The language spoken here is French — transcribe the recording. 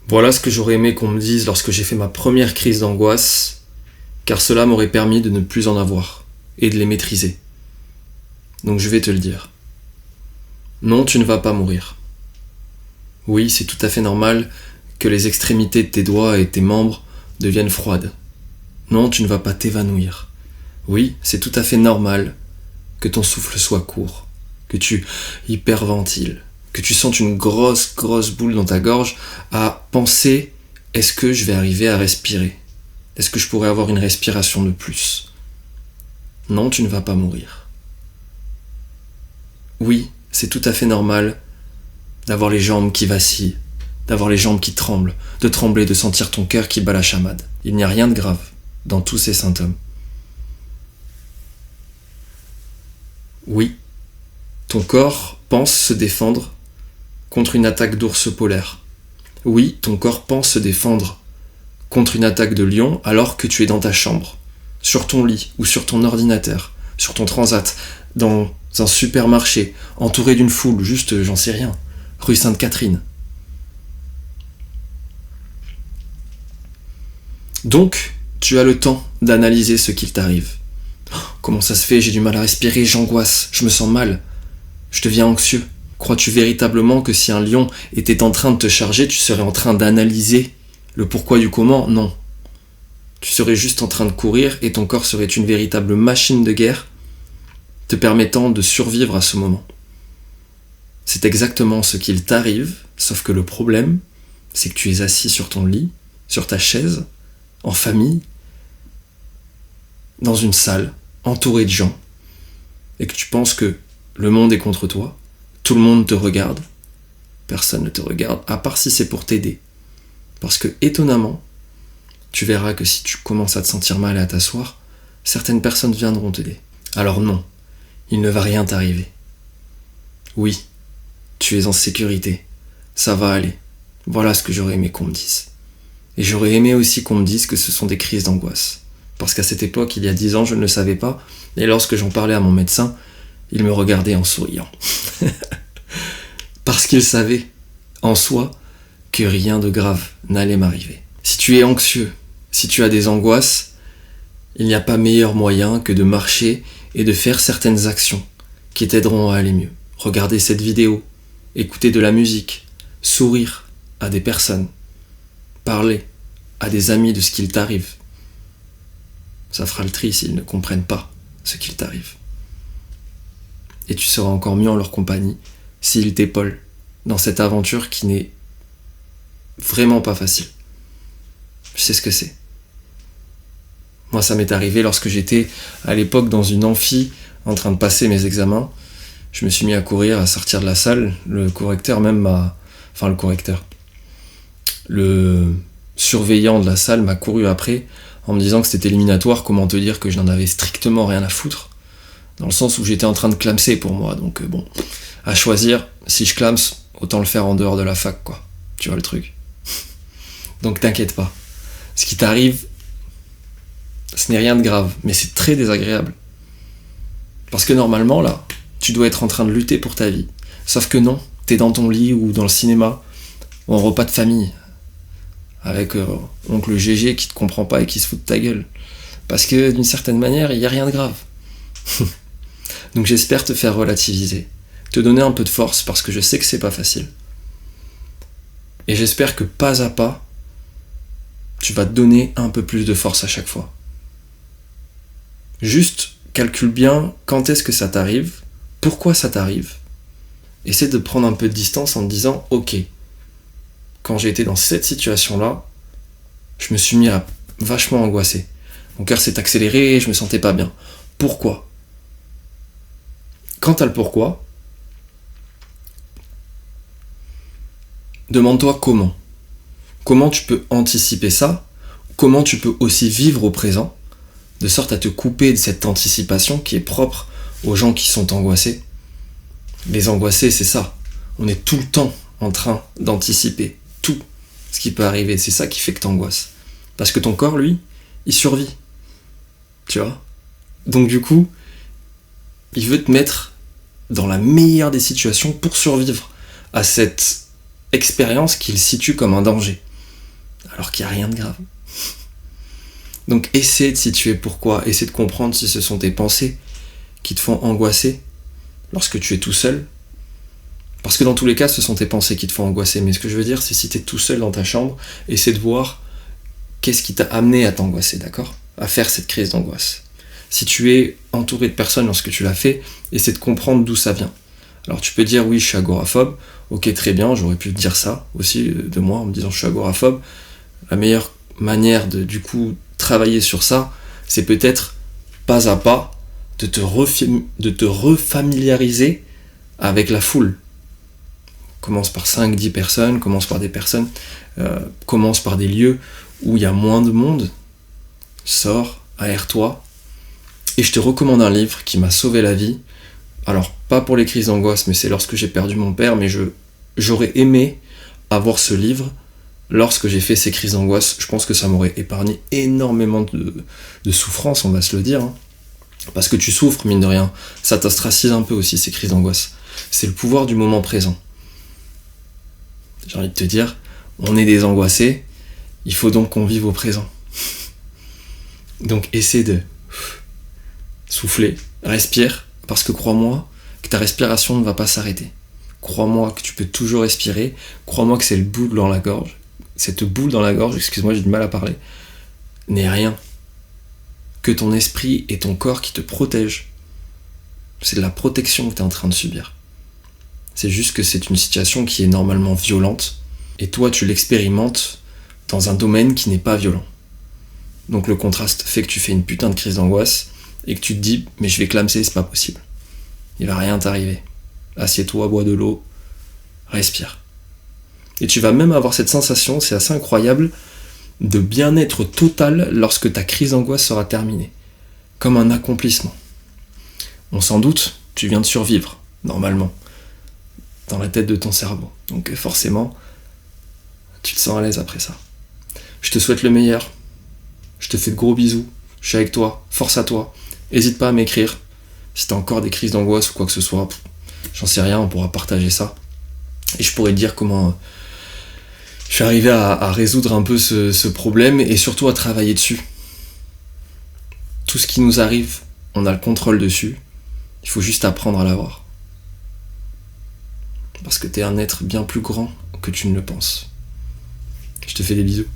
Voilà ce que j'aurais aimé qu'on me dise lorsque j'ai fait ma première crise d'angoisse, car cela m'aurait permis de ne plus en avoir, et de les maîtriser. Donc je vais te le dire. Non, tu ne vas pas mourir. Oui, c'est tout à fait normal que les extrémités de tes doigts et tes membres deviennent froides. Non, tu ne vas pas t'évanouir. Oui, c'est tout à fait normal que ton souffle soit court, que tu hyperventiles, que tu sentes une grosse boule dans ta gorge à penser « est-ce que je vais arriver à respirer ? Est-ce que je pourrais avoir une respiration de plus ?» Non, tu ne vas pas mourir. Oui, c'est tout à fait normal d'avoir les jambes qui vacillent, d'avoir les jambes qui tremblent, de trembler, de sentir ton cœur qui bat la chamade. Il n'y a rien de grave dans tous ces symptômes. Oui, ton corps pense se défendre contre une attaque d'ours polaire. Oui, ton corps pense se défendre contre une attaque de lion alors que tu es dans ta chambre, sur ton lit ou sur ton ordinateur, sur ton transat, dans un supermarché, entouré d'une foule, juste, j'en sais rien, rue Sainte-Catherine. Donc, tu as le temps d'analyser ce qu'il t'arrive. Comment ça se fait, j'ai du mal à respirer, j'angoisse, je me sens mal, je deviens anxieux. Crois-tu véritablement que si un lion était en train de te charger, tu serais en train d'analyser le pourquoi du comment ? Non. Tu serais juste en train de courir et ton corps serait une véritable machine de guerre te permettant de survivre à ce moment. C'est exactement ce qu'il t'arrive, sauf que le problème, c'est que tu es assis sur ton lit, sur ta chaise, en famille, dans une salle, entouré de gens, et que tu penses que le monde est contre toi, tout le monde te regarde, personne ne te regarde, à part si c'est pour t'aider. Parce que, étonnamment, tu verras que si tu commences à te sentir mal et à t'asseoir, certaines personnes viendront t'aider. Alors non, il ne va rien t'arriver. Oui, tu es en sécurité, ça va aller. Voilà ce que j'aurais aimé qu'on me dise. Et j'aurais aimé aussi qu'on me dise que ce sont des crises d'angoisse. Parce qu'à cette époque, il y a 10 ans, je ne le savais pas, et lorsque j'en parlais à mon médecin, il me regardait en souriant. Parce qu'il savait, en soi, que rien de grave n'allait m'arriver. Si tu es anxieux, si tu as des angoisses, il n'y a pas meilleur moyen que de marcher et de faire certaines actions qui t'aideront à aller mieux. Regarder cette vidéo, écouter de la musique, sourire à des personnes, parler à des amis de ce qu'il t'arrive. Ça fera le tri s'ils ne comprennent pas ce qu'il t'arrive. Et tu seras encore mieux en leur compagnie s'ils t'épaulent dans cette aventure qui n'est vraiment pas facile. Je sais ce que c'est. Moi, ça m'est arrivé lorsque j'étais à l'époque dans une amphi en train de passer mes examens. Je me suis mis à courir, à sortir de la salle. Le surveillant de la salle m'a couru après en me disant que c'était éliminatoire. Comment te dire que je n'en avais strictement rien à foutre, dans le sens où j'étais en train de clamser pour moi. Donc bon, à choisir, si je clamse, autant le faire en dehors de la fac, quoi. Tu vois le truc. Donc t'inquiète pas. Ce qui t'arrive, ce n'est rien de grave, mais c'est très désagréable. Parce que normalement, là, tu dois être en train de lutter pour ta vie. Sauf que non, t'es dans ton lit ou dans le cinéma, ou en repas de famille, avec oncle GG qui te comprend pas et qui se fout de ta gueule. Parce que d'une certaine manière, il n'y a rien de grave. Donc j'espère te faire relativiser, te donner un peu de force, parce que je sais que c'est pas facile. Et j'espère que pas à pas, tu vas te donner un peu plus de force à chaque fois. Juste calcule bien quand est-ce que ça t'arrive, pourquoi ça t'arrive. Essaie de prendre un peu de distance en te disant « Ok, quand j'ai été dans cette situation-là, je me suis mis à vachement angoisser. Mon cœur s'est accéléré et je me sentais pas bien. Pourquoi ?» Quant à le pourquoi, demande-toi comment. Comment tu peux anticiper ça ? Comment tu peux aussi vivre au présent, de sorte à te couper de cette anticipation qui est propre aux gens qui sont angoissés. Les angoissés, c'est ça. On est tout le temps en train d'anticiper tout ce qui peut arriver. C'est ça qui fait que t'angoisses. Parce que ton corps, lui, il survit. Tu vois ? Donc du coup, il veut te mettre dans la meilleure des situations pour survivre à cette expérience qu'il situe comme un danger. alors qu'il n'y a rien de grave. Donc essaie de situer pourquoi, essaie de comprendre si ce sont tes pensées qui te font angoisser lorsque tu es tout seul. Parce que dans tous les cas, ce sont tes pensées qui te font angoisser. Mais ce que je veux dire, c'est si tu es tout seul dans ta chambre, essaie de voir qu'est-ce qui t'a amené à t'angoisser, d'accord ? À faire cette crise d'angoisse. Si tu es entouré de personnes lorsque tu l'as fait, essaie de comprendre d'où ça vient. Alors tu peux dire oui, je suis agoraphobe. Ok, très bien, j'aurais pu dire ça aussi de moi en me disant je suis agoraphobe. La meilleure manière de du coup travailler sur ça, c'est peut-être pas à pas de te refamiliariser avec la foule. Commence par 5-10 personnes, commence par des personnes, commence par des lieux où il y a moins de monde. Sors, aère-toi. Et je te recommande un livre qui m'a sauvé la vie. Alors, pas pour les crises d'angoisse, mais c'est lorsque j'ai perdu mon père, mais j'aurais aimé avoir ce livre lorsque j'ai fait ces crises d'angoisse. Je pense que ça m'aurait épargné énormément de souffrance, on va se le dire. Hein. Parce que tu souffres, mine de rien. Ça t'ostracise un peu aussi, ces crises d'angoisse. C'est le pouvoir du moment présent. J'ai envie de te dire, on est des angoissés, il faut donc qu'on vive au présent. Donc essaie de souffler, respire, parce que crois-moi que ta respiration ne va pas s'arrêter. Crois-moi que tu peux toujours respirer, crois-moi que cette boule dans la gorge, excuse-moi, j'ai du mal à parler, n'est rien. Que ton esprit et ton corps qui te protègent. C'est de la protection que tu es en train de subir. C'est juste que c'est une situation qui est normalement violente, et toi tu l'expérimentes dans un domaine qui n'est pas violent. Donc le contraste fait que tu fais une putain de crise d'angoisse, et que tu te dis, mais je vais clamser, c'est pas possible. Il va rien t'arriver. Assieds-toi, bois de l'eau, respire. Et tu vas même avoir cette sensation, c'est assez incroyable, de bien-être total lorsque ta crise d'angoisse sera terminée. Comme un accomplissement. On s'en doute, tu viens de survivre, normalement. Dans la tête de ton cerveau. Donc forcément, tu te sens à l'aise après ça. Je te souhaite le meilleur. Je te fais de gros bisous. Je suis avec toi. Force à toi. N'hésite pas à m'écrire. Si t'as encore des crises d'angoisse ou quoi que ce soit, j'en sais rien, on pourra partager ça. Et je pourrais te dire comment je suis arrivé à résoudre un peu ce problème et surtout à travailler dessus. Tout ce qui nous arrive, on a le contrôle dessus. Il faut juste apprendre à l'avoir. Parce que t'es un être bien plus grand que tu ne le penses. Je te fais des bisous.